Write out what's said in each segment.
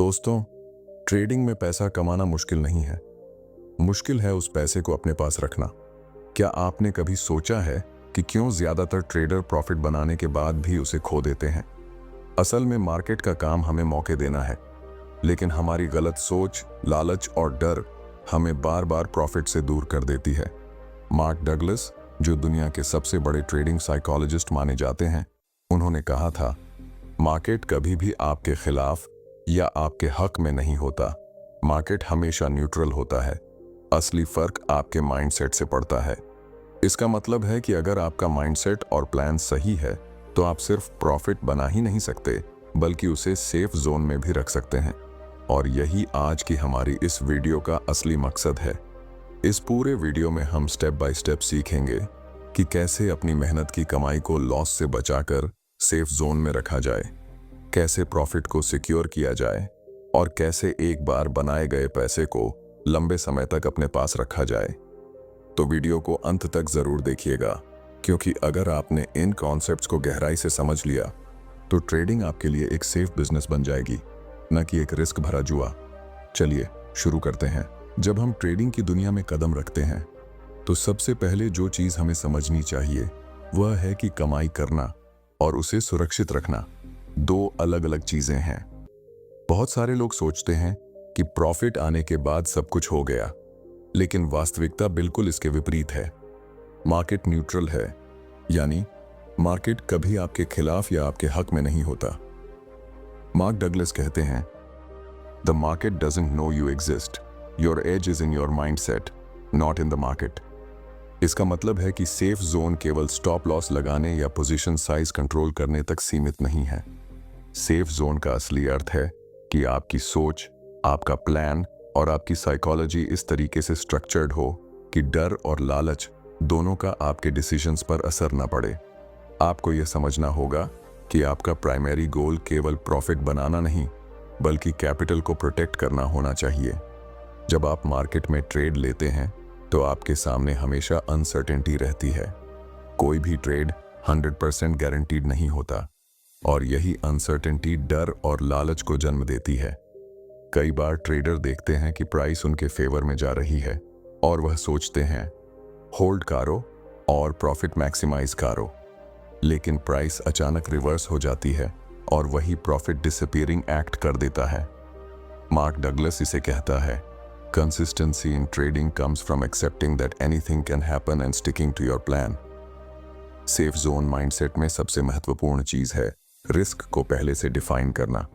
दोस्तों, ट्रेडिंग में पैसा कमाना मुश्किल नहीं है। मुश्किल है उस पैसे को अपने पास रखना। क्या आपने कभी सोचा है कि क्यों ज्यादातर ट्रेडर प्रॉफिट बनाने के बाद भी उसे खो देते हैं? असल में मार्केट का काम हमें मौके देना है, लेकिन हमारी गलत सोच, लालच और डर हमें बार बार प्रॉफिट से दूर कर देती है। मार्क डगलस, जो दुनिया के सबसे बड़े ट्रेडिंग साइकोलॉजिस्ट माने जाते हैं, उन्होंने कहा था, मार्केट कभी भी आपके खिलाफ या आपके हक में नहीं होता। मार्केट हमेशा न्यूट्रल होता है। असली फर्क आपके माइंडसेट से पड़ता है। इसका मतलब है कि अगर आपका माइंडसेट और प्लान सही है तो आप सिर्फ प्रॉफिट बना ही नहीं सकते, बल्कि उसे सेफ जोन में भी रख सकते हैं। और यही आज की हमारी इस वीडियो का असली मकसद है। इस पूरे वीडियो में हम स्टेप बाय स्टेप सीखेंगे कि कैसे अपनी मेहनत की कमाई को लॉस से बचाकर सेफ जोन में रखा जाए, कैसे प्रॉफिट को सिक्योर किया जाए और कैसे एक बार बनाए गए पैसे को लंबे समय तक अपने पास रखा जाए। तो वीडियो को अंत तक जरूर देखिएगा, क्योंकि अगर आपने इन कॉन्सेप्ट्स को गहराई से समझ लिया तो ट्रेडिंग आपके लिए एक सेफ बिजनेस बन जाएगी, न कि एक रिस्क भरा जुआ। चलिए शुरू करते हैं। जब हम ट्रेडिंग की दुनिया में कदम रखते हैं तो सबसे पहले जो चीज हमें समझनी चाहिए वह है कि कमाई करना और उसे सुरक्षित रखना दो अलग अलग चीजें हैं। बहुत सारे लोग सोचते हैं कि प्रॉफिट आने के बाद सब कुछ हो गया, लेकिन वास्तविकता बिल्कुल इसके विपरीत है। मार्केट न्यूट्रल है, यानी मार्केट कभी आपके खिलाफ या आपके हक में नहीं होता। मार्क डगलस कहते हैं, the market doesn't know you exist, your edge is in your mindset, not in the market. इसका मतलब है कि सेफ जोन केवल स्टॉप लॉस लगाने या पोजीशन साइज कंट्रोल करने तक सीमित नहीं है। सेफ जोन का असली अर्थ है कि आपकी सोच, आपका प्लान और आपकी साइकोलॉजी इस तरीके से स्ट्रक्चर्ड हो कि डर और लालच दोनों का आपके डिसीजंस पर असर न पड़े। आपको यह समझना होगा कि आपका प्राइमरी गोल केवल प्रॉफिट बनाना नहीं, बल्कि कैपिटल को प्रोटेक्ट करना होना चाहिए। जब आप मार्केट में ट्रेड लेते हैं तो आपके सामने हमेशा अनसर्टेनिटी रहती है। कोई भी ट्रेड 100% गारंटीड नहीं होता, और यही अनसर्टेनिटी डर और लालच को जन्म देती है। कई बार ट्रेडर देखते हैं कि प्राइस उनके फेवर में जा रही है और वह सोचते हैं होल्ड करो और प्रॉफिट मैक्सिमाइज करो, लेकिन प्राइस अचानक रिवर्स हो जाती है और वही प्रॉफिट डिसअपीयरिंग एक्ट कर देता है। मार्क डगलस इसे कहता है, Consistency in trading comes from accepting that anything can happen and sticking to your plan. Safe zone mindset में सबसे महत्वपूर्ण चीज है रिस्क को पहले से डिफाइन करना।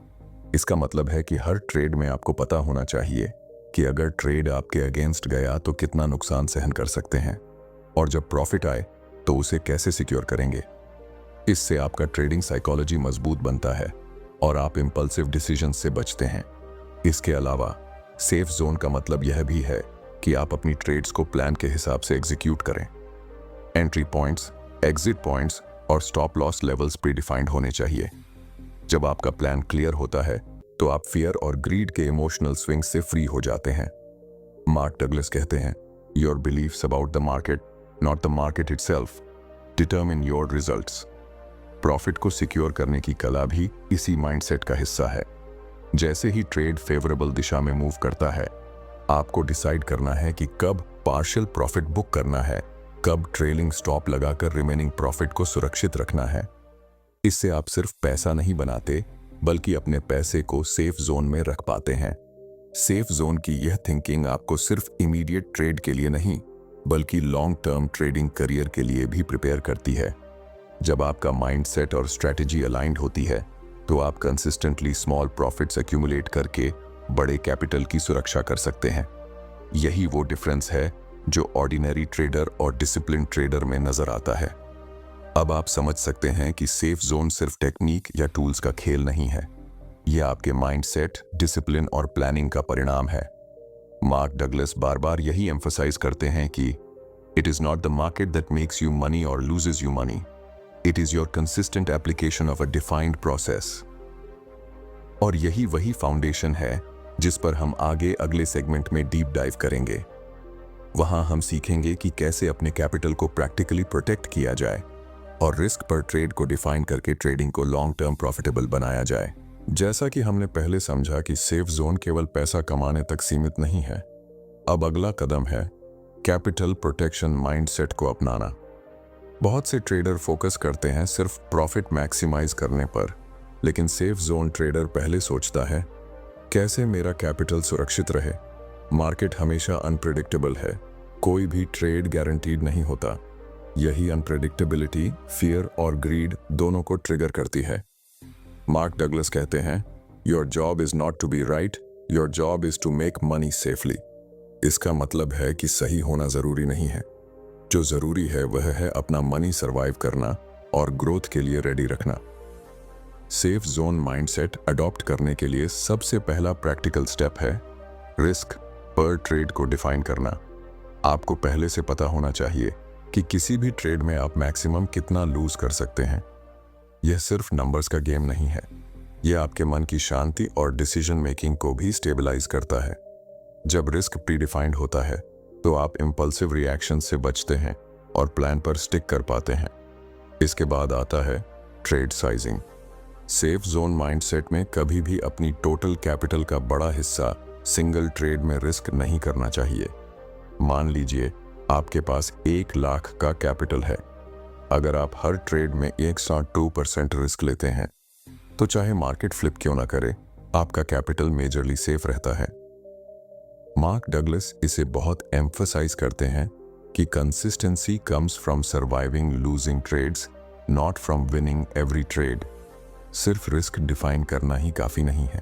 इसका मतलब है कि हर ट्रेड में आपको पता होना चाहिए कि अगर ट्रेड आपके अगेंस्ट गया तो कितना नुकसान सहन कर सकते हैं, और जब प्रॉफिट आए तो उसे कैसे सिक्योर करेंगे। इससे आपका ट्रेडिंग साइकोलॉजी मजबूत बनता है और आप इंपल्सिव डिसीजंस से बचते हैं। इसके अलावा सेफ जोन का मतलब यह भी है कि आप अपनी ट्रेड्स को प्लान के हिसाब से एग्जीक्यूट करें। एंट्री पॉइंट्स, एग्जिट पॉइंट्स और स्टॉप लॉस लेवल्स प्रीडिफाइंड होने चाहिए। जब आपका प्लान क्लियर होता है तो आप फियर और ग्रीड के इमोशनल स्विंग्स से फ्री हो जाते हैं। मार्क डगलस कहते हैं, your beliefs about the market, not the market itself, determine your results. Profit को सिक्योर करने की कला भी इसी माइंडसेट का हिस्सा है। जैसे ही ट्रेड फेवरेबल दिशा में मूव करता है, आपको डिसाइड करना है कि कब पार्शियल प्रॉफिट बुक करना है, कब ट्रेलिंग स्टॉप लगाकर रिमेनिंग प्रॉफिट को सुरक्षित रखना है। इससे आप सिर्फ पैसा नहीं बनाते, बल्कि अपने पैसे को सेफ जोन में रख पाते हैं। सेफ जोन की यह थिंकिंग आपको सिर्फ इमीडिएट ट्रेड के लिए नहीं, बल्कि लॉन्ग टर्म ट्रेडिंग करियर के लिए भी प्रिपेयर करती है। जब आपका माइंडसेट और स्ट्रैटेजी अलाइंड होती है तो आप कंसिस्टेंटली स्मॉल प्रॉफिट्स एक्यूमुलेट करके बड़े कैपिटल की सुरक्षा कर सकते हैं। यही वो डिफरेंस है जो ऑर्डिनरी ट्रेडर और डिसिप्लिन ट्रेडर में नजर आता है। अब आप समझ सकते हैं कि सेफ जोन सिर्फ टेक्निक या टूल्स का खेल नहीं है, यह आपके माइंडसेट, डिसिप्लिन और प्लानिंग का परिणाम है। मार्क डगलस बार बार यही एम्फसाइज करते हैं कि it is not the market that makes you money और loses you money, It is your consistent application of a defined process. और यही वही फाउंडेशन है जिस पर हम आगे अगले सेगमेंट में डीप डाइव करेंगे। वहां हम सीखेंगे कि कैसे अपने कैपिटल को प्रैक्टिकली प्रोटेक्ट किया जाए और रिस्क पर ट्रेड को डिफाइन करके ट्रेडिंग को लॉन्ग टर्म प्रॉफिटेबल बनाया जाए। जैसा कि हमने पहले समझा कि सेफ जोन केवल पैसा कमाने तक सीमित नहीं है, अब अगला कदम है कैपिटल प्रोटेक्शन माइंडसेट को अपनाना। बहुत से ट्रेडर फोकस करते हैं सिर्फ प्रॉफिट मैक्सिमाइज करने पर, लेकिन सेफ जोन ट्रेडर पहले सोचता है कैसे मेरा कैपिटल सुरक्षित रहे। मार्केट हमेशा अनप्रेडिक्टेबल है, कोई भी ट्रेड गारंटीड नहीं होता। यही अनप्रेडिक्टेबिलिटी फियर और ग्रीड दोनों को ट्रिगर करती है। मार्क डगलस कहते हैं, your job is not to be right, your job is to make money safely. इसका मतलब है कि सही होना जरूरी नहीं है, जो जरूरी है वह है अपना मनी सरवाइव करना और ग्रोथ के लिए रेडी रखना। सेफ जोन माइंडसेट अडॉप्ट करने के लिए सबसे पहला प्रैक्टिकल स्टेप है रिस्क पर ट्रेड को डिफाइन करना। आपको पहले से पता होना चाहिए कि किसी भी ट्रेड में आप मैक्सिमम कितना लूज कर सकते हैं। यह सिर्फ नंबर्स का गेम नहीं है, यह आपके मन की शांति और डिसीजन मेकिंग को भी स्टेबलाइज करता है। जब रिस्क प्रीडिफाइंड होता है तो आप इम्पल्सिव रिएक्शन से बचते हैं और प्लान पर स्टिक कर पाते हैं। इसके बाद आता है trade sizing. Safe zone mindset में कभी भी अपनी टोटल कैपिटल का बड़ा हिस्सा सिंगल ट्रेड में रिस्क नहीं करना चाहिए। मान लीजिए आपके पास 1 लाख का कैपिटल है। अगर आप हर ट्रेड में 102% रिस्क लेते हैं तो चाहे मार्केट फ्लिप क्यों ना करे, आपका कैपिटल मेजरली सेफ रहता है। मार्क डगलस इसे बहुत एम्फसाइज करते हैं कि consistency comes from surviving losing trades, not from winning every trade. सिर्फ रिस्क डिफाइन करना ही काफी नहीं है,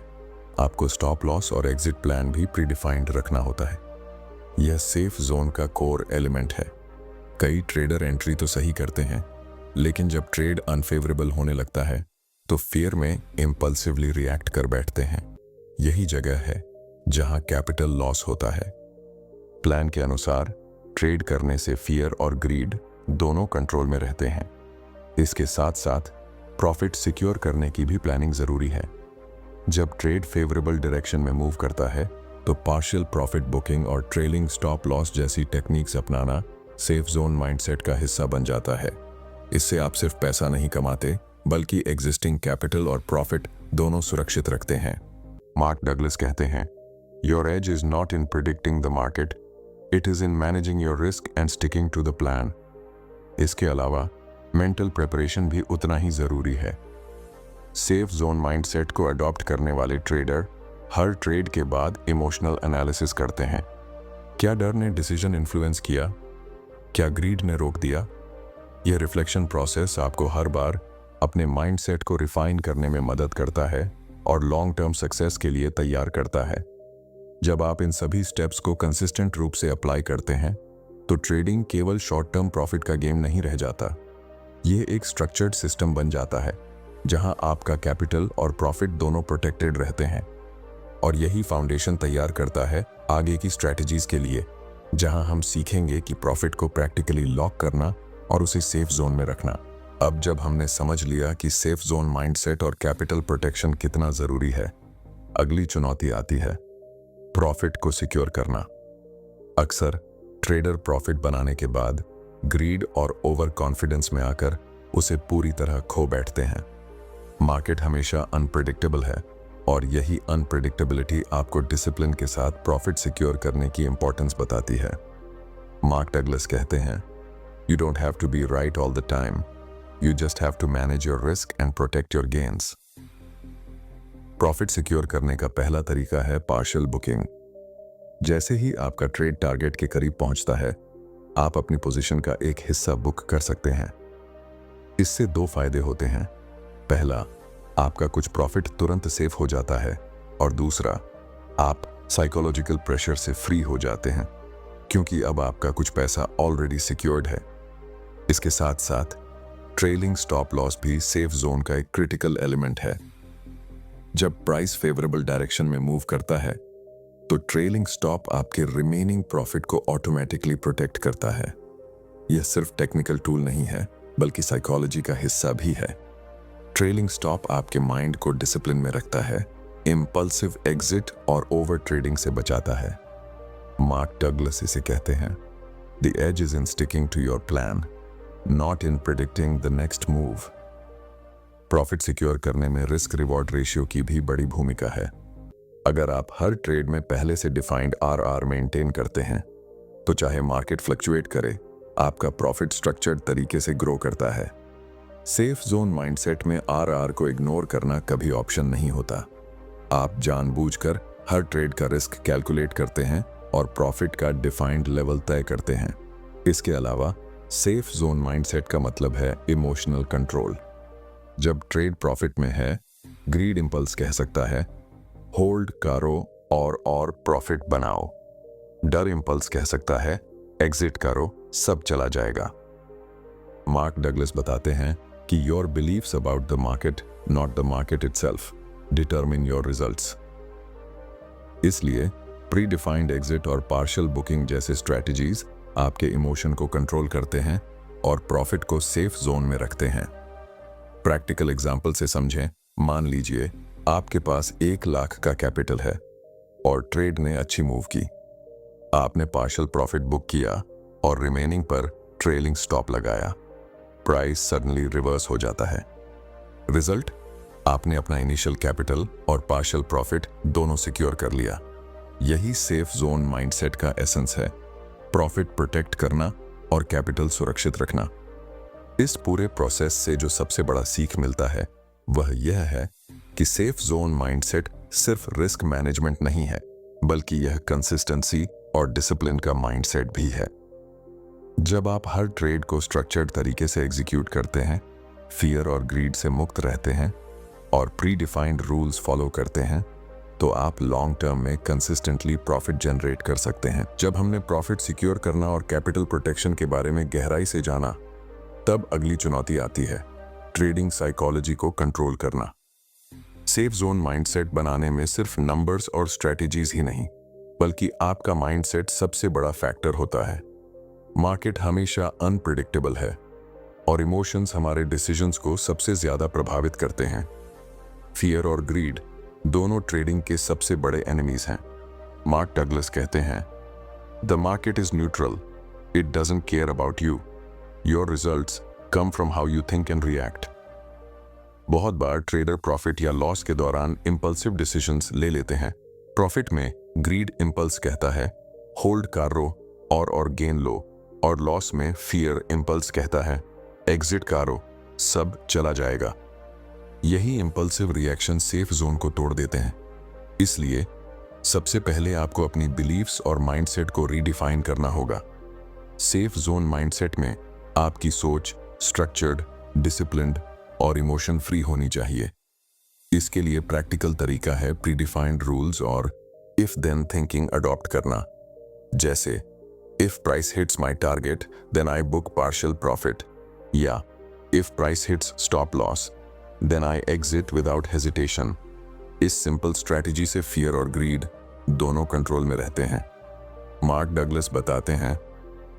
आपको स्टॉप लॉस और एग्जिट प्लान भी प्रीडिफाइंड रखना होता है। यह सेफ जोन का कोर एलिमेंट है। कई ट्रेडर एंट्री तो सही करते हैं, लेकिन जब ट्रेड अनफेवरेबल होने लगता है तो फियर में इम्पल्सिवली रिएक्ट कर बैठते हैं। यही जगह है जहां कैपिटल लॉस होता है। प्लान के अनुसार ट्रेड करने से फियर और ग्रीड दोनों कंट्रोल में रहते हैं। इसके साथ साथ प्रॉफिट सिक्योर करने की भी प्लानिंग जरूरी है। जब ट्रेड फेवरेबल डायरेक्शन में मूव करता है तो पार्शियल प्रॉफिट बुकिंग और ट्रेलिंग स्टॉप लॉस जैसी टेक्निक्स अपनाना सेफ जोन माइंडसेट का हिस्सा बन जाता है। इससे आप सिर्फ पैसा नहीं कमाते, बल्कि एग्जिस्टिंग कैपिटल और प्रॉफिट दोनों सुरक्षित रखते हैं। मार्क डगलस कहते हैं, your edge is not in predicting the market, it is in managing your risk and sticking to the plan. इसके अलावा मेंटल प्रिपरेशन भी उतना ही जरूरी है। सेफ जोन माइंडसेट को अडॉप्ट करने वाले ट्रेडर हर ट्रेड के बाद इमोशनल एनालिसिस करते हैं। क्या डर ने डिसीजन इन्फ्लुएंस किया? क्या ग्रीड ने रोक दिया? यह रिफ्लेक्शन प्रोसेस आपको हर बार अपने माइंडसेट को रिफाइन करने में मदद करता है और लॉन्ग टर्म सक्सेस के लिए तैयार करता है। जब आप इन सभी स्टेप्स को कंसिस्टेंट रूप से अप्लाई करते हैं तो ट्रेडिंग केवल शॉर्ट टर्म प्रॉफिट का गेम नहीं रह जाता। यह एक स्ट्रक्चर्ड सिस्टम बन जाता है जहां आपका कैपिटल और प्रॉफिट दोनों प्रोटेक्टेड रहते हैं। और यही फाउंडेशन तैयार करता है आगे की स्ट्रैटेजीज के लिए, जहां हम सीखेंगे कि प्रॉफिट को प्रैक्टिकली लॉक करना और उसे सेफ जोन में रखना। अब जब हमने समझ लिया कि सेफ जोन माइंडसेट और कैपिटल प्रोटेक्शन कितना जरूरी है, अगली चुनौती आती है प्रॉफिट को सिक्योर करना। अक्सर ट्रेडर प्रॉफिट बनाने के बाद ग्रीड और ओवर कॉन्फिडेंस में आकर उसे पूरी तरह खो बैठते हैं। मार्केट हमेशा अनप्रेडिक्टेबल है और यही अनप्रेडिक्टेबिलिटी आपको डिसिप्लिन के साथ प्रॉफिट सिक्योर करने की इंपॉर्टेंस बताती है। मार्क डगलस कहते हैं, you don't have to be right all the time, you just have to manage your risk and protect your gains. Profit secure करने का पहला तरीका है पार्शियल बुकिंग। जैसे ही आपका ट्रेड टारगेट के करीब पहुंचता है, आप अपनी पोजीशन का एक हिस्सा बुक कर सकते हैं। इससे 2 फायदे होते हैं। पहला, आपका कुछ प्रॉफिट तुरंत सेफ हो जाता है और दूसरा, आप साइकोलॉजिकल प्रेशर से फ्री हो जाते हैं क्योंकि अब आपका कुछ पैसा ऑलरेडी सिक्योर्ड है। इसके साथ साथ ट्रेलिंग स्टॉप लॉस भी सेफ जोन का एक क्रिटिकल एलिमेंट है। जब प्राइस फेवरेबल डायरेक्शन में मूव करता है तो ट्रेलिंग स्टॉप आपके रिमेनिंग प्रॉफिट को ऑटोमेटिकली प्रोटेक्ट करता है। यह सिर्फ टेक्निकल टूल नहीं है, बल्कि साइकोलॉजी का हिस्सा भी है। ट्रेलिंग स्टॉप आपके माइंड को डिसिप्लिन में रखता है, इम्पल्सिव एग्जिट और ओवर ट्रेडिंग से बचाता है। मार्क डगलस इसे कहते हैं, the edge is in sticking to your plan, not in predicting the next move. Profit secure करने में रिस्क रिवॉर्ड रेशियो की भी बड़ी भूमिका है। अगर आप हर ट्रेड में पहले से डिफाइंड आरआर मेंटेन करते हैं तो चाहे मार्केट फ्लक्चुएट करे, आपका प्रॉफिट स्ट्रक्चर्ड तरीके से ग्रो करता है। सेफ जोन माइंडसेट में आरआर को इग्नोर करना कभी ऑप्शन नहीं होता। आप जानबूझकर हर ट्रेड का रिस्क कैलकुलेट करते हैं और प्रॉफिट का डिफाइंड लेवल तय करते हैं। इसके अलावा सेफ जोन माइंडसेट का मतलब है इमोशनल कंट्रोल। जब ट्रेड प्रॉफिट में है, ग्रीड इंपल्स कह सकता है होल्ड करो और प्रॉफिट बनाओ। डर इंपल्स कह सकता है एग्जिट करो, सब चला जाएगा। मार्क डगलस बताते हैं कि your beliefs about the market, not the market itself, determine your results. इसलिए प्री डिफाइंड एग्जिट और पार्शियल बुकिंग जैसे स्ट्रेटजीज आपके इमोशन को कंट्रोल करते हैं और प्रॉफिट को सेफ जोन में रखते हैं। प्रैक्टिकल एग्जाम्पल से समझें। मान लीजिए आपके पास 1 लाख का कैपिटल है और ट्रेड ने अच्छी मूव की। आपने पार्शियल प्रॉफिट बुक किया और रिमेनिंग पर ट्रेलिंग स्टॉप लगाया। प्राइस सडनली रिवर्स हो जाता है। रिजल्ट, आपने अपना इनिशियल कैपिटल और पार्शियल प्रॉफिट दोनों सिक्योर कर लिया। यही सेफ जोन माइंडसेट का एसेंस है, प्रॉफिट प्रोटेक्ट करना और कैपिटल सुरक्षित रखना। इस पूरे प्रोसेस से जो सबसे बड़ा सीख मिलता है वह यह है कि सेफ जोन माइंडसेट सिर्फ रिस्क मैनेजमेंट नहीं है, बल्कि यह कंसिस्टेंसी और डिसिप्लिन का माइंडसेट भी है। जब आप हर ट्रेड को स्ट्रक्चर्ड तरीके से एग्जीक्यूट करते हैं, फियर और ग्रीड से मुक्त रहते हैं और प्री डिफाइंड रूल्स फॉलो करते हैं, तो आप लॉन्ग टर्म में कंसिस्टेंटली प्रॉफिट जनरेट कर सकते हैं। जब हमने प्रॉफिट सिक्योर करना और कैपिटल प्रोटेक्शन के बारे में गहराई से जाना, तब अगली चुनौती आती है ट्रेडिंग साइकोलॉजी को कंट्रोल करना। सेफ जोन माइंडसेट बनाने में सिर्फ नंबर्स और स्ट्रेटजीज ही नहीं, बल्कि आपका माइंडसेट सबसे बड़ा फैक्टर होता है। मार्केट हमेशा अनप्रिडिक्टेबल है और इमोशंस हमारे डिसीजंस को सबसे ज्यादा प्रभावित करते हैं। फियर और ग्रीड दोनों ट्रेडिंग के सबसे बड़े एनिमीज हैं। मार्क डगलस कहते हैं, the market is neutral, it doesn't care about you, your results come from how you think and react. बहुत बार ट्रेडर प्रॉफिट या लॉस के दौरान इंपल्सिव डिसीजंस ले लेते हैं। प्रॉफिट में ग्रीड इंपल्स कहता है होल्ड करो और गेन लो, और लॉस में फियर इंपल्स कहता है एग्जिट करो, सब चला जाएगा। यही इंपल्सिव रिएक्शन सेफ जोन को तोड़ देते हैं। इसलिए सबसे पहले आपको अपनी बिलीव्स और माइंडसेट को रीडिफाइन करना होगा। सेफ जोन माइंडसेट में आपकी सोच स्ट्रक्चर्ड, डिसिप्लिन्ड और इमोशन फ्री होनी चाहिए। इसके लिए प्रैक्टिकल तरीका है प्रीडिफाइंड रूल्स और इफ देन थिंकिंग अडॉप्ट करना। जैसे if price hits my target then I book partial profit, या if price hits stop loss then I exit without hesitation. इस सिंपल स्ट्रैटेजी से फियर और ग्रीड दोनों कंट्रोल में रहते हैं। मार्क डगलस बताते हैं,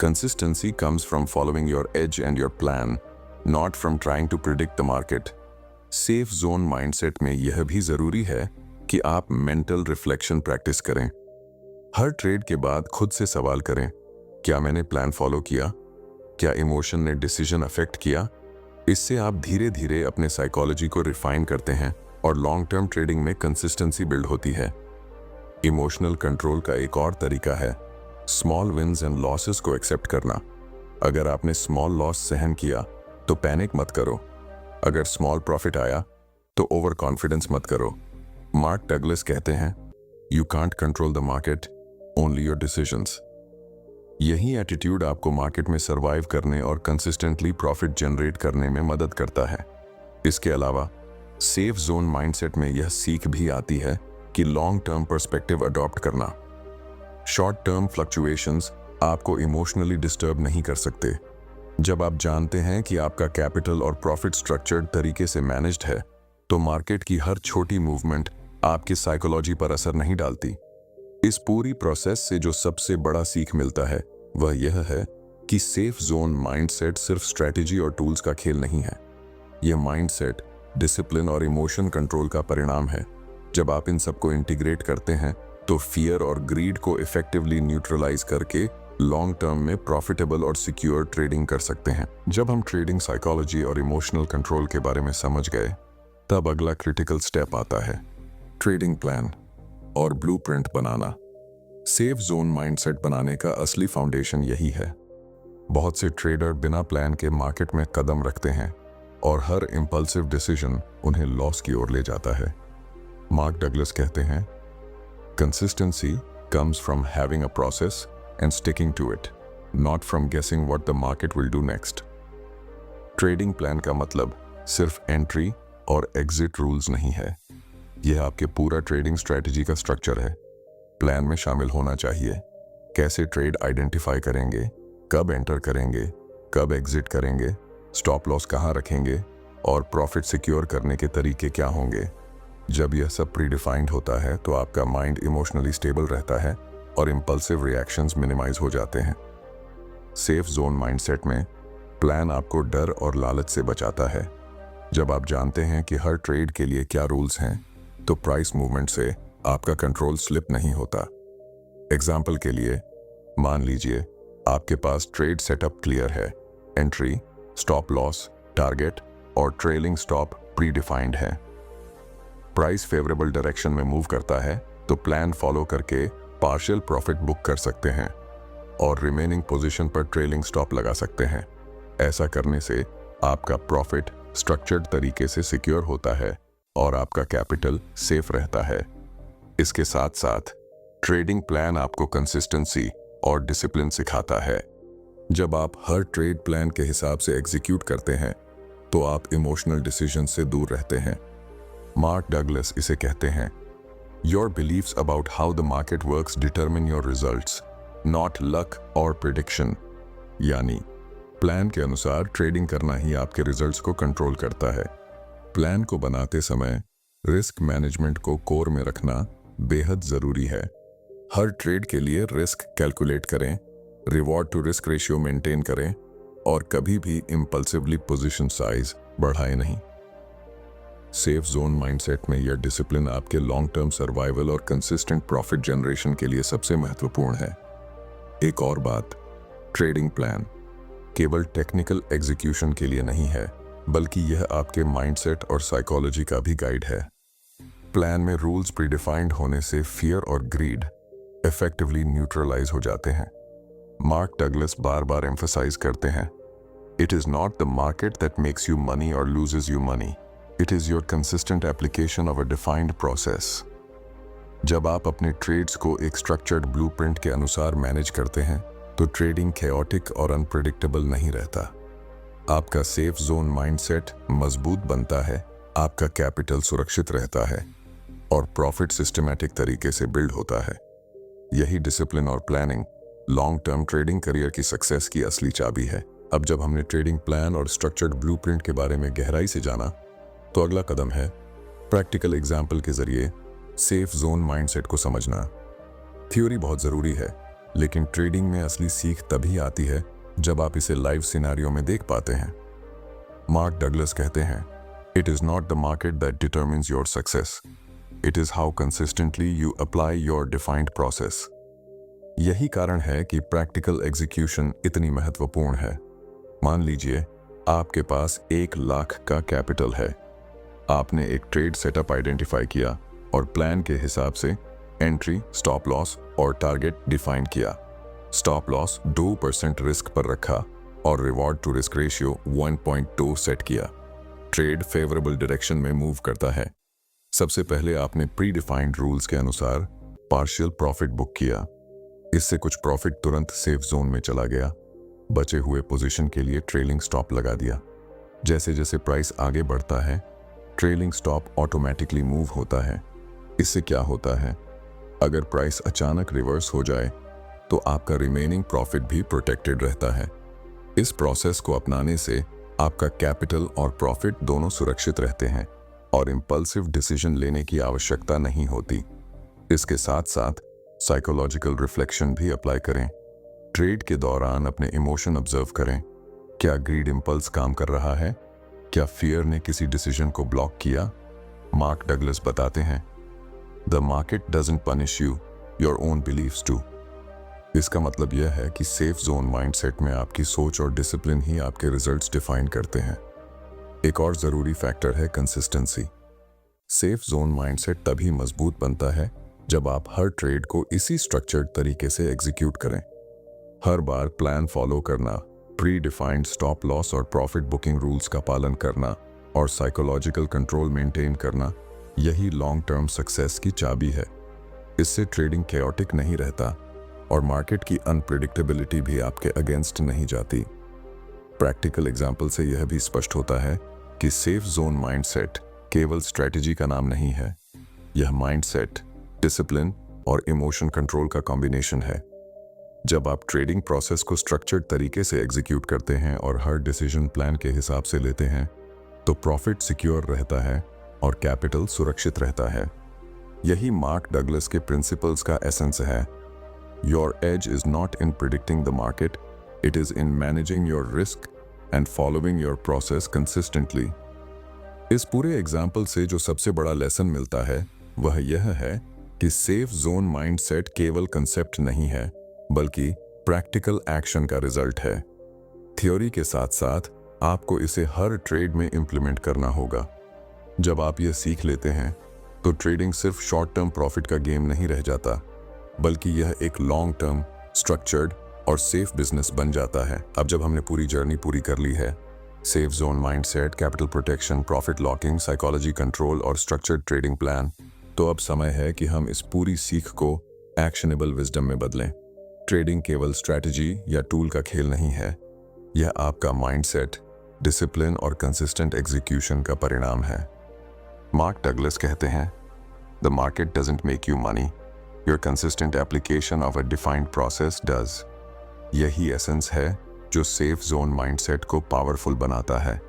consistency comes from following your edge and your plan, not from trying to predict the market. Safe zone mindset में यह भी जरूरी है कि आप मेंटल रिफ्लेक्शन प्रैक्टिस करें। हर ट्रेड के बाद खुद से सवाल करें, क्या मैंने प्लान फॉलो किया? क्या इमोशन ने डिसीजन अफेक्ट किया? इससे आप धीरे धीरे अपने साइकोलॉजी को रिफाइन करते हैं और लॉन्ग टर्म ट्रेडिंग में कंसिस्टेंसी बिल्ड होती है। इमोशनल कंट्रोल का एक और तरीका है स्मॉल विन्स एंड लॉसेस को एक्सेप्ट करना। अगर आपने स्मॉल लॉस सहन किया तो पैनिक मत करो। अगर स्मॉल प्रॉफिट आया तो ओवर कॉन्फिडेंस मत करो। मार्क डगलस कहते हैं, you can't control the market, only your decisions. यही एटीट्यूड आपको मार्केट में सरवाइव करने और कंसिस्टेंटली प्रॉफिट जनरेट करने में मदद करता है। इसके अलावा सेफ जोन माइंडसेट में यह सीख भी आती है कि लॉन्ग टर्म पर्सपेक्टिव अडॉप्ट करना। शॉर्ट टर्म फ्लक्चुएशंस आपको इमोशनली डिस्टर्ब नहीं कर सकते। जब आप जानते हैं कि आपका कैपिटल और प्रॉफिट स्ट्रक्चर्ड तरीके से मैनेज्ड है, तो मार्केट की हर छोटी मूवमेंट आपकी साइकोलॉजी पर असर नहीं डालती। इस पूरी प्रोसेस से जो सबसे बड़ा सीख मिलता है वह यह है कि सेफ जोन माइंडसेट सिर्फ स्ट्रेटजी और टूल्स का खेल नहीं है। यह माइंडसेट डिसिप्लिन और इमोशन कंट्रोल का परिणाम है। जब आप इन सबको इंटीग्रेट करते हैं तो फियर और ग्रीड को इफेक्टिवली न्यूट्रलाइज करके लॉन्ग टर्म में प्रॉफिटेबल और सिक्योर ट्रेडिंग कर सकते हैं। जब हम ट्रेडिंग साइकोलॉजी और इमोशनल कंट्रोल के बारे में समझ गए तब अगला क्रिटिकल स्टेप आता है, ट्रेडिंग प्लान और ब्लूप्रिंट बनाना। सेफ जोन माइंडसेट बनाने का असली फाउंडेशन यही है। बहुत से ट्रेडर बिना प्लान के मार्केट में कदम रखते हैं और हर इंपल्सिव डिसीजन उन्हें लॉस की ओर ले जाता है। मार्क डगलस कहते हैं, consistency comes from having a process and sticking to it, not from guessing what the market will do next. Trading plan का मतलब सिर्फ एंट्री और एग्जिट रूल्स नहीं है, यह आपके पूरा ट्रेडिंग स्ट्रेटजी का स्ट्रक्चर है। प्लान में शामिल होना चाहिए कैसे ट्रेड आइडेंटिफाई करेंगे, कब एंटर करेंगे, कब एग्जिट करेंगे, स्टॉप लॉस कहाँ रखेंगे और प्रॉफिट सिक्योर करने के तरीके क्या होंगे। जब यह सब प्रीडिफाइंड होता है तो आपका माइंड इमोशनली स्टेबल रहता है और इंपल्सिव रिएक्शंस मिनिमाइज हो जाते हैं। सेफ जोन माइंडसेट में प्लान आपको डर और लालच से बचाता है। जब आप जानते हैं कि हर ट्रेड के लिए क्या रूल्स हैं, तो प्राइस मूवमेंट से आपका कंट्रोल स्लिप नहीं होता। एग्जाम्पल के लिए, मान लीजिए आपके पास ट्रेड सेटअप क्लियर है, एंट्री, स्टॉप लॉस, टारगेट और ट्रेलिंग स्टॉप प्री डिफाइंड है। प्राइस फेवरेबल डायरेक्शन में मूव करता है तो प्लान फॉलो करके पार्शियल प्रॉफिट बुक कर सकते हैं और रिमेनिंग पोजीशन पर ट्रेलिंग स्टॉप लगा सकते हैं। ऐसा करने से आपका प्रॉफिट स्ट्रक्चर्ड तरीके से सिक्योर होता है और आपका कैपिटल सेफ रहता है। इसके साथ साथ ट्रेडिंग प्लान आपको कंसिस्टेंसी और डिसिप्लिन सिखाता है। जब आप हर ट्रेड प्लान के हिसाब से एग्जीक्यूट करते हैं तो आप इमोशनल डिसीजन से दूर रहते हैं। मार्क डगलस इसे कहते हैं, your beliefs about how the market works determine your results, not luck और प्रिडिक्शन। यानी प्लान के अनुसार ट्रेडिंग करना ही आपके रिजल्ट्स को कंट्रोल करता है। प्लान को बनाते समय रिस्क मैनेजमेंट को कोर में रखना बेहद जरूरी है। हर ट्रेड के लिए रिस्क कैलकुलेट करें, reward to risk ratio maintain करें और कभी भी इंपल्सिवली पोजीशन साइज बढ़ाएं नहीं। सेफ जोन माइंडसेट में यह डिसिप्लिन आपके लॉन्ग टर्म सर्वाइवल और कंसिस्टेंट प्रॉफिट जनरेशन के लिए सबसे महत्वपूर्ण है। एक और बात, ट्रेडिंग प्लान केवल टेक्निकल एग्जीक्यूशन के लिए नहीं है, बल्कि यह आपके माइंडसेट और साइकोलॉजी का भी गाइड है। प्लान में रूल्स प्रीडिफाइंड होने से फियर और ग्रीड इफेक्टिवली न्यूट्रलाइज हो जाते हैं। मार्क डगलस बार बार एम्फसाइज करते हैं, it is not the market that makes you money और loses you money, it is your consistent application of a defined process. जब आप अपने ट्रेड्स को एक स्ट्रक्चर्ड ब्लूप्रिंट के अनुसार मैनेज करते हैं तो ट्रेडिंग कैओटिक और अनप्रेडिक्टेबल नहीं रहता। आपका सेफ जोन माइंडसेट मजबूत बनता है, आपका कैपिटल सुरक्षित रहता है और प्रॉफिट सिस्टमैटिक तरीके से बिल्ड होता है। यही डिसिप्लिन और planning long term trading career की सक्सेस की असली चाबी है। अब जब हमने ट्रेडिंग प्लान और स्ट्रक्चर्ड ब्लूप्रिंट के बारे में गहराई से जाना, तो अगला कदम है प्रैक्टिकल एग्जाम्पल के जरिए सेफ जोन माइंडसेट को समझना। थ्योरी बहुत ज़रूरी है, लेकिन ट्रेडिंग में असली सीख तभी आती है जब आप इसे लाइव सिनेरियो में देख पाते हैं। मार्क डगलस कहते हैं, it is not the market that determines your success, it is how consistently you apply your defined process. यही कारण है कि प्रैक्टिकल एग्जीक्यूशन इतनी महत्वपूर्ण है। मान लीजिए आपके पास 1 लाख का कैपिटल है। आपने एक ट्रेड सेटअप आइडेंटिफाई किया और प्लान के हिसाब से एंट्री, स्टॉप लॉस और टारगेट डिफाइन किया। स्टॉप लॉस 2% रिस्क पर रखा और reward to risk ratio 1.2 set किया। ट्रेड फेवरेबल डायरेक्शन में मूव करता है। सबसे पहले आपने प्री डिफाइंड रूल्स के अनुसार पार्शियल प्रॉफिट बुक किया। इससे कुछ प्रॉफिट तुरंत सेफ जोन में चला गया। बचे हुए पोजीशन के लिए ट्रेलिंग स्टॉप लगा दिया। जैसे जैसे प्राइस आगे बढ़ता है, ट्रेलिंग स्टॉप ऑटोमेटिकली मूव होता है। इससे क्या होता है, अगर प्राइस अचानक रिवर्स हो जाए तो आपका रिमेनिंग प्रॉफिट भी प्रोटेक्टेड रहता है। इस प्रोसेस को अपनाने से आपका कैपिटल और प्रॉफिट दोनों सुरक्षित रहते हैं और इंपल्सिव डिसीजन लेने की आवश्यकता नहीं होती। इसके साथ साथ साइकोलॉजिकल रिफ्लेक्शन भी अप्लाई करें। ट्रेड के दौरान अपने इमोशन ऑब्जर्व करें। क्या ग्रीड इंपल्स काम कर रहा है? क्या फियर ने किसी डिसीजन को ब्लॉक किया? मार्क डगलस बताते हैं, the market doesn't punish you, your own beliefs do. इसका मतलब यह है कि सेफ जोन माइंडसेट में आपकी सोच और डिसिप्लिन ही आपके रिजल्ट्स डिफाइन करते हैं। एक और ज़रूरी फैक्टर है कंसिस्टेंसी। सेफ जोन माइंडसेट तभी मजबूत बनता है जब आप हर ट्रेड को इसी स्ट्रक्चर्ड तरीके से एग्जीक्यूट करें। हर बार प्लान फॉलो करना, प्री डिफाइंड स्टॉप लॉस और प्रॉफिट बुकिंग रूल्स का पालन करना और साइकोलॉजिकल कंट्रोल मेंटेन करना, यही लॉन्ग टर्म सक्सेस की चाबी है। इससे ट्रेडिंग केओटिक नहीं रहता और मार्केट की अनप्रिडिक्टेबिलिटी भी आपके अगेंस्ट नहीं जाती। प्रैक्टिकल एग्जाम्पल से यह भी स्पष्ट होता है कि सेफ जोन माइंडसेट केवल स्ट्रेटजी का नाम नहीं है। यह माइंडसेट, डिसिप्लिन और इमोशन कंट्रोल का कॉम्बिनेशन है। जब आप ट्रेडिंग प्रोसेस को स्ट्रक्चर्ड तरीके से एग्जीक्यूट करते हैं और हर डिसीजन प्लान के हिसाब से लेते हैं, तो प्रॉफिट सिक्योर रहता है और कैपिटल सुरक्षित रहता है। यही मार्क डगलस के प्रिंसिपल्स का एसेंस है। Your edge is not in predicting the market, it is in managing your risk and following your process consistently. इस पूरे एग्जाम्पल से जो सबसे बड़ा लेसन मिलता है वह यह है कि सेफ जोन माइंडसेट केवल कंसेप्ट नहीं है, बल्कि प्रैक्टिकल एक्शन का रिजल्ट है। थ्योरी के साथ साथ आपको इसे हर ट्रेड में इंप्लीमेंट करना होगा। जब आप यह सीख लेते हैं तो ट्रेडिंग सिर्फ शॉर्ट टर्म प्रॉफिट का गेम नहीं रह जाता, बल्कि यह एक लॉन्ग टर्म, स्ट्रक्चर्ड और सेफ बिजनेस बन जाता है। अब जब हमने पूरी जर्नी पूरी कर ली है, safe zone mindset, capital protection, profit locking, psychology control और स्ट्रक्चर्ड ट्रेडिंग प्लान, तो अब समय है कि हम इस पूरी सीख को एक्शनेबल विजडम में बदलें। ट्रेडिंग केवल स्ट्रैटेजी या टूल का खेल नहीं है, यह आपका माइंडसेट, डिसिप्लिन और कंसिस्टेंट एग्जीक्यूशन का परिणाम है। मार्क डगलस कहते हैं, the market doesn't make you money, your consistent application of a defined process does. यही एसेंस है जो सेफ जोन माइंडसेट को पावरफुल बनाता है।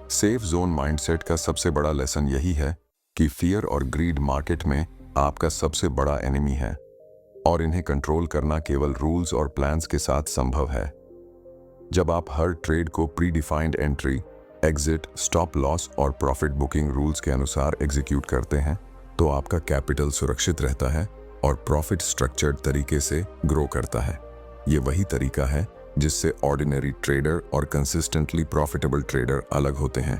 सेफ जोन माइंडसेट का सबसे बड़ा लेसन यही है कि फियर और ग्रीड मार्केट में आपका सबसे बड़ा एनिमी है और इन्हें कंट्रोल करना केवल रूल्स और प्लान्स के साथ संभव है। जब आप हर ट्रेड को pre defined entry, exit, stop loss और प्रॉफिट बुकिंग रूल्स के अनुसार एग्जीक्यूट करते हैं, तो आपका कैपिटल सुरक्षित रहता है और प्रॉफिट स्ट्रक्चर्ड तरीके से ग्रो करता है। ये वही तरीका है जिससे ऑर्डिनरी ट्रेडर और कंसिस्टेंटली प्रॉफिटेबल ट्रेडर अलग होते हैं।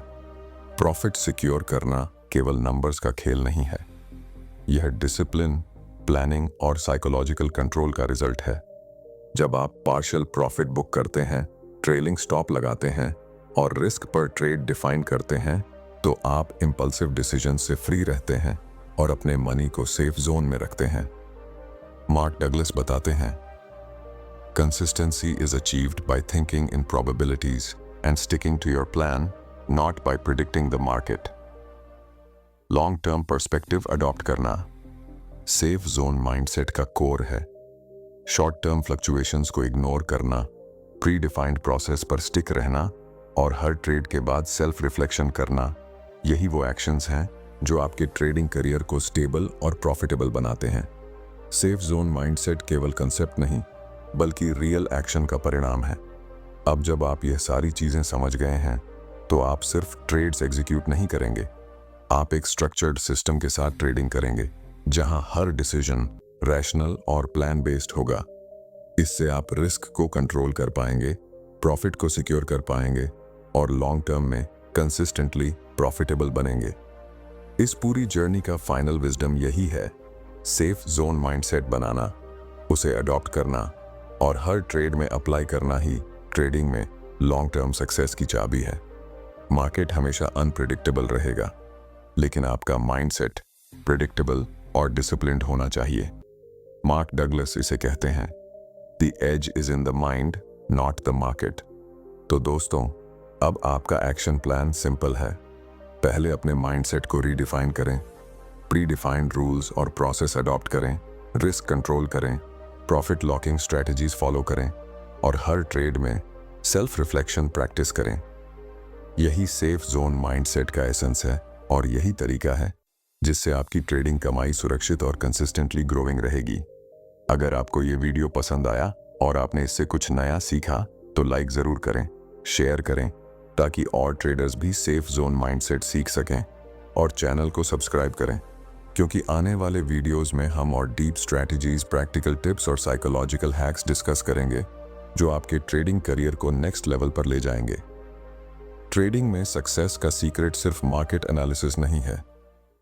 प्रॉफिट सिक्योर करना केवल नंबर्स का खेल नहीं है, यह डिसिप्लिन, प्लानिंग और साइकोलॉजिकल कंट्रोल का रिजल्ट है। जब आप पार्शियल प्रॉफिट बुक करते हैं, ट्रेलिंग स्टॉप लगाते हैं और रिस्क पर ट्रेड डिफाइन करते हैं, तो आप इंपल्सिव डिसीजन से फ्री रहते हैं और अपने मनी को सेफ जोन में रखते हैं। मार्क डगलस बताते हैं, Consistency is achieved by thinking in probabilities and sticking to your plan, not by predicting the market. Long-term perspective adopt करना safe zone mindset का कोर है। Short-term fluctuations को इग्नोर करना, प्री-डिफाइंड प्रोसेस पर stick रहना और हर ट्रेड के बाद सेल्फ रिफ्लेक्शन करना, यही वो एक्शंस हैं जो आपके ट्रेडिंग करियर को स्टेबल और प्रॉफिटेबल बनाते हैं। सेफ जोन माइंडसेट केवल कंसेप्ट नहीं, बल्कि रियल एक्शन का परिणाम है। अब जब आप यह सारी चीजें समझ गए हैं, तो आप सिर्फ ट्रेड्स एग्जीक्यूट नहीं करेंगे, आप एक स्ट्रक्चर्ड सिस्टम के साथ ट्रेडिंग करेंगे, जहां हर डिसीजन रैशनल और प्लान बेस्ड होगा। इससे आप रिस्क को कंट्रोल कर पाएंगे, प्रॉफिट को सिक्योर कर पाएंगे और लॉन्ग टर्म में कंसिस्टेंटली प्रॉफिटेबल बनेंगे। इस पूरी जर्नी का फाइनल विजडम यही है, सेफ जोन माइंडसेट बनाना, उसे अडॉप्ट करना और हर ट्रेड में अप्लाई करना ही ट्रेडिंग में लॉन्ग टर्म सक्सेस की चाबी है। मार्केट हमेशा अनप्रिडिक्टेबल रहेगा, लेकिन आपका माइंडसेट प्रिडिक्टेबल और डिसिप्लिन्ड होना चाहिए। मार्क डगलस इसे कहते हैं, the edge is in the mind, not the market. तो दोस्तों, अब आपका एक्शन प्लान सिंपल है। पहले अपने माइंडसेट को रीडिफाइन करें, प्री डिफाइंड रूल्स और प्रोसेस अडॉप्ट करें, रिस्क कंट्रोल करें, प्रॉफिट लॉकिंग स्ट्रेटजीज फॉलो करें और हर ट्रेड में सेल्फ रिफ्लेक्शन प्रैक्टिस करें। यही सेफ जोन माइंडसेट का एसेंस है और यही तरीका है जिससे आपकी ट्रेडिंग कमाई सुरक्षित और कंसिस्टेंटली ग्रोइंग रहेगी। अगर आपको ये वीडियो पसंद आया और आपने इससे कुछ नया सीखा, तो लाइक ज़रूर करें, शेयर करें, ताकि और ट्रेडर्स भी सेफ जोन माइंडसेट सीख सकें, और चैनल को सब्सक्राइब करें, क्योंकि आने वाले वीडियोस में हम और डीप स्ट्रैटेजीज, प्रैक्टिकल टिप्स और साइकोलॉजिकल हैक्स डिस्कस करेंगे, जो आपके ट्रेडिंग करियर को नेक्स्ट लेवल पर ले जाएंगे। ट्रेडिंग में सक्सेस का सीक्रेट सिर्फ मार्केट एनालिसिस नहीं है,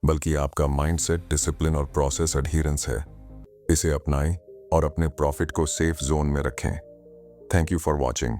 बल्कि आपका माइंडसेट, डिसिप्लिन और प्रोसेस एडहिरेंस है। इसे अपनाएं और अपने प्रॉफिट को सेफ जोन में रखें। Thank you for watching.